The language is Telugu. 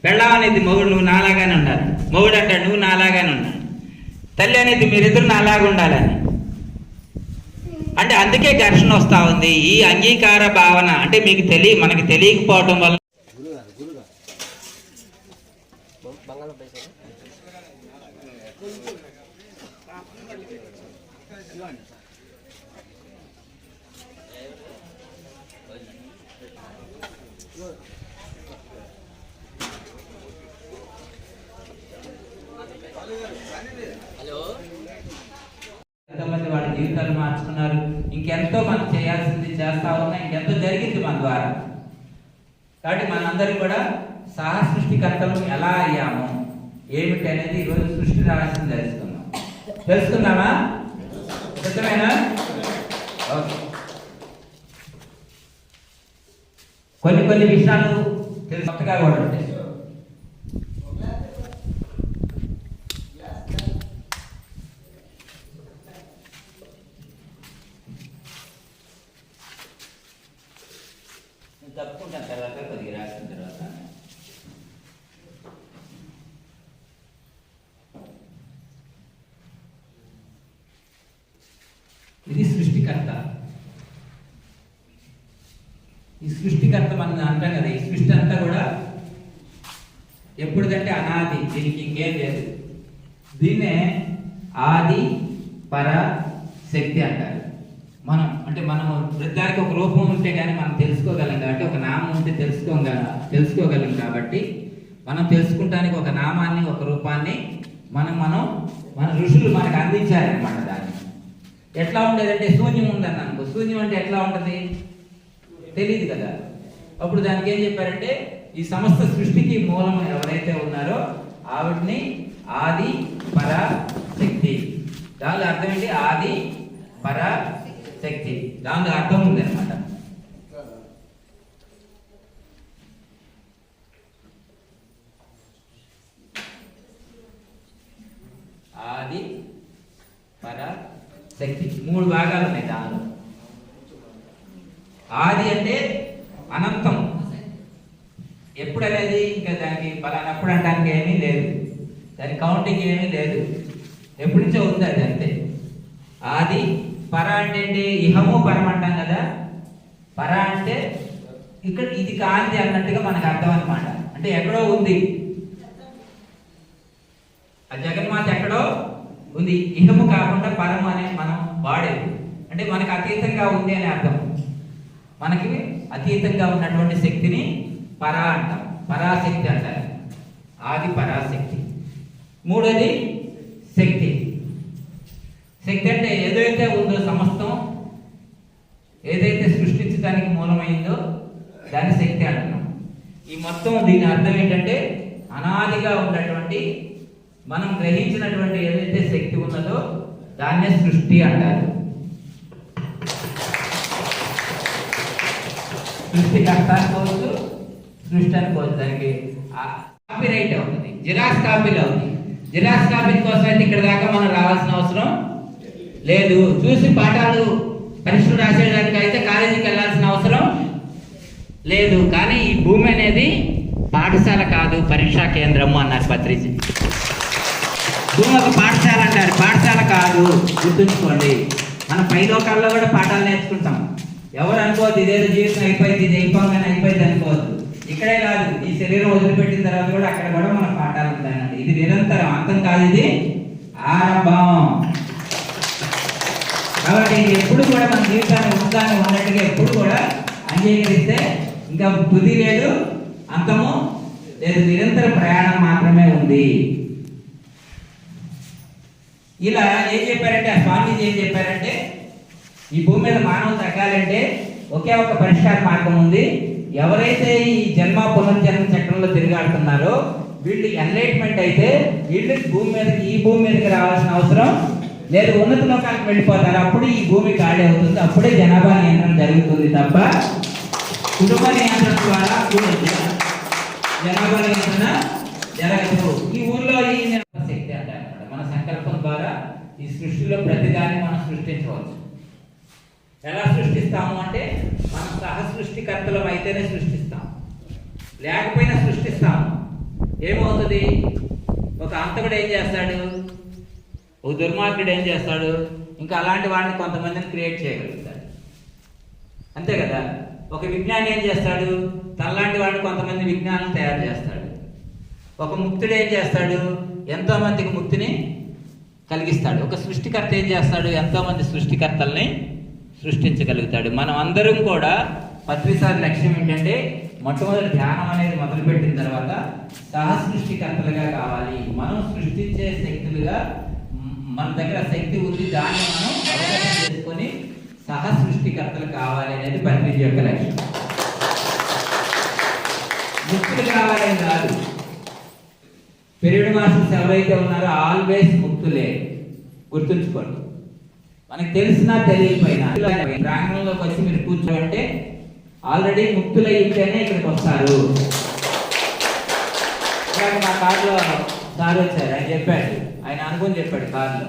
పెళ్ళాం అనేది మొగుడు నువ్వు నాలాగానే ఉండాలి, మొగుడు అంటాడు నువ్వు నాలాగానే ఉండాలి, తల్లి అనేది మీరిద్దరు నాలాగా ఉండాలని. అంటే అందుకే ఘర్షణ వస్తూ ఉంది. ఈ అంగీకార భావన అంటే మనకి తెలియకపోవటం వల్ల ఎంతోమంది వాళ్ళ జీవితాలు మార్చుకున్నారు. ఇంకెంతో మనం చేయాల్సింది చేస్తా ఉన్నా, ఇంకెంతో జరిగింది మన ద్వారా. కాబట్టి మనందరం కూడా సహ సృష్టికర్తలు ఎలా అయ్యాము ఏమిటి అనేది ఈరోజు సృష్టి రహస్యం తెలుసుకుందామా? సిద్ధమేనా? ఓకే. కొన్ని విషయాలు కొత్తగా కూడా ఉంటాయి. తప్పుకుంటాను తర్వాత కొద్దిగా రాసిన తర్వాత ఇది సృష్టికర్త. ఈ సృష్టికర్త మనం అంటాం కదా, ఈ సృష్టి అంతా కూడా ఎప్పుడుదంటే అనాది, దీనికి ఇంకేం లేదు. దీన్నే ఆది పర శక్తి అంటారు. మనం వృద్ధానికి ఒక రూపం ఉంటే కానీ మనం తెలుసుకోగలం, కాబట్టి ఒక నామం ఉంటే తెలుసుకోగలం. కాబట్టి మనం తెలుసుకుంటానికి ఒక నామాన్ని, ఒక రూపాన్ని మన ఋషులు మనకు అందించారనమాట. దాన్ని ఎట్లా ఉండేదంటే శూన్యం ఉందని అనుకో. శూన్యం అంటే ఎట్లా ఉంటుంది తెలియదు కదా. అప్పుడు దానికి ఏం చెప్పారంటే ఈ సమస్త సృష్టికి మూలం ఎవరైతే ఉన్నారో ఆవిడ్ని ఆది పర శక్తి. దానిలో అర్థం ఏంటి? ఆది పర శక్తి. దానిలో అర్థం ఉంది అనమాట. ఆది పర శక్తి 3 భాగాలు ఉన్నాయి దానిలో. ఆది అంటే అనంతం, ఎప్పుడు అనేది ఇంకా దానికి పలానప్పుడు అనడానికి ఏమీ లేదు, దాని కౌంటింగ్ ఏమీ లేదు, ఎప్పటి నుంచో ఉంది అది అంతే. ఆది. పర అంటే ఏంటి? ఇహము పరం అంటాం కదా. పర అంటే ఇక్కడ ఇది కాంతి అన్నట్టుగా మనకు అర్థం అనమాట. అంటే ఎక్కడో ఉంది, ఆ జగన్మాత ఎక్కడో ఉంది. ఇహము కాకుండా పరం అనే మనం వాడేది అంటే మనకు అతీతంగా ఉంది అని అర్థం. మనకి అతీతంగా ఉన్నటువంటి శక్తిని పర అంటాం, పరాశక్తి అంటారు. ఆది పరాశక్తి. మూడోది శక్తి. శక్తి అంటే ఏదైతే ఉందో సమస్తం, ఏదైతే సృష్టించడానికి మూలమైందో దాని శక్తి అంటున్నాం. ఈ మొత్తం దీని అర్థం ఏంటంటే అనాదిగా ఉన్నటువంటి మనం గ్రహించినటువంటి ఏదైతే శక్తి ఉన్నదో దాన్నే సృష్టి అంటారు. సృష్టికర్త అనుకోవచ్చు, సృష్టి అనుకోవచ్చు. దానికి కాపీ రైట్ అవుతుంది, జిరాక్స్ కాపీలు అవుతుంది. జిరాక్స్ కాపీ కోసం అయితే ఇక్కడ దాకా మనం రావాల్సిన అవసరం లేదు. చూసి పాఠాలు పరీక్షలు రాసేయడానికి అయితే కాలేజీకి వెళ్ళాల్సిన అవసరం లేదు. కానీ ఈ భూమి అనేది పాఠశాల కాదు, పరీక్షా కేంద్రము అన్నారు పత్రిక. భూమి ఒక పాఠశాల అంటారు, పాఠశాల కాదు. గుర్తుంచుకోండి. మన పైలోకాల్లో కూడా పాఠాలు నేర్చుకుంటాం. ఎవరు అనుకోవద్దు ఇదేదో జీవితం అయిపోయింది, ఇది అయిపోగానే అయిపోయింది అనుకోవద్దు. ఇక్కడే కాదు, ఈ శరీరం వదిలిపెట్టిన తర్వాత కూడా అక్కడ కూడా మన పాఠాలు ఉంటాయండి. ఇది నిరంతరం, అంతం కాదు, ఇది ఆరంభం. కాబట్టి ఎప్పుడు కూడా మన జీవితాన్ని ఉందాన్ని ఉన్నట్టుగా ఎప్పుడు కూడా అంగీకరిస్తే ఇంకా తుది లేదు, అంతము లేదు, నిరంతర ప్రయాణం మాత్రమే ఉంది. ఇలా ఏం చెప్పారంటే ఆ స్వామీజీ ఏం చెప్పారంటే ఈ భూమి మీద మానవులు తగ్గాలంటే ఒకే ఒక పరిష్కార మార్గం ఉంది. ఎవరైతే ఈ జన్మ పునర్జన్మ చక్రంలో తిరిగాడుతున్నారో వీళ్ళు ఎన్లైట్మెంట్ అయితే వీళ్ళు ఈ భూమి మీదకి రావాల్సిన అవసరం లేదు, ఉన్నత లోకాలకు వెళ్ళిపోతారు. అప్పుడు ఈ భూమి ఖాళీ అవుతుంది, అప్పుడే జనాభా నియంత్రణ జరుగుతుంది తప్ప కుటుంబ నియంత్రణ ద్వారా జనాభా నియంత్రణ జరగదు. ఈ ఊర్లో ఈ శక్తి అంటారు. మన సంకల్పం ద్వారా ఈ సృష్టిలో ప్రతిదాన్ని మనం సృష్టించవచ్చు. ఎలా సృష్టిస్తాము అంటే మనం సహ సృష్టికర్తలం అయితేనే సృష్టిస్తాం, లేకపోయినా సృష్టిస్తాము. ఏమవుతుంది? ఒక హంతకుడు ఏం చేస్తాడు, ఒక దుర్మార్గుడు ఏం చేస్తాడు, ఇంకా అలాంటి వాడిని కొంతమందిని క్రియేట్ చేయగలుగుతాడు, అంతే కదా. ఒక విజ్ఞాని ఏం చేస్తాడు, తనలాంటి వాడిని కొంతమంది విజ్ఞానం తయారు చేస్తాడు. ఒక ముక్తుడు ఏం చేస్తాడు, ఎంతో మందికి ముక్తిని కలిగిస్తాడు. ఒక సృష్టికర్త ఏం చేస్తాడు, ఎంతో మంది సృష్టికర్తల్ని సృష్టించగలుగుతాడు. మనం అందరం కూడా 10 సార్లు లక్ష్యం ఏంటంటే, మొట్టమొదటి ధ్యానం అనేది మొదలుపెట్టిన తర్వాత సహసృష్టికర్తలుగా కావాలి. మనం సృష్టించే శక్తులుగా, మన దగ్గర శక్తి ఉంది, దాన్ని మనం అవగాహన చేసుకొని సహసృష్టికర్తలు కావాలి అనేది పత్రిక యొక్క లక్ష్యం. ముక్తులు కావాలని కాదు. పీరియడ్ మాస్టర్స్ ఎవరైతే ఉన్నారో ఆల్వేస్ ముక్తులే, గుర్తుంచుకోండి. మనకు తెలిసినా తెలియకపోయినా ప్రాంగణంలోకి వచ్చి మీరు కూర్చోంటే ఆల్రెడీ ముక్తులైతేనే ఇక్కడికి వస్తారు. మా కార్లో సార్ వచ్చారు, ఆయన చెప్పాడు, ఆయన అనుకుని చెప్పాడు కార్లో,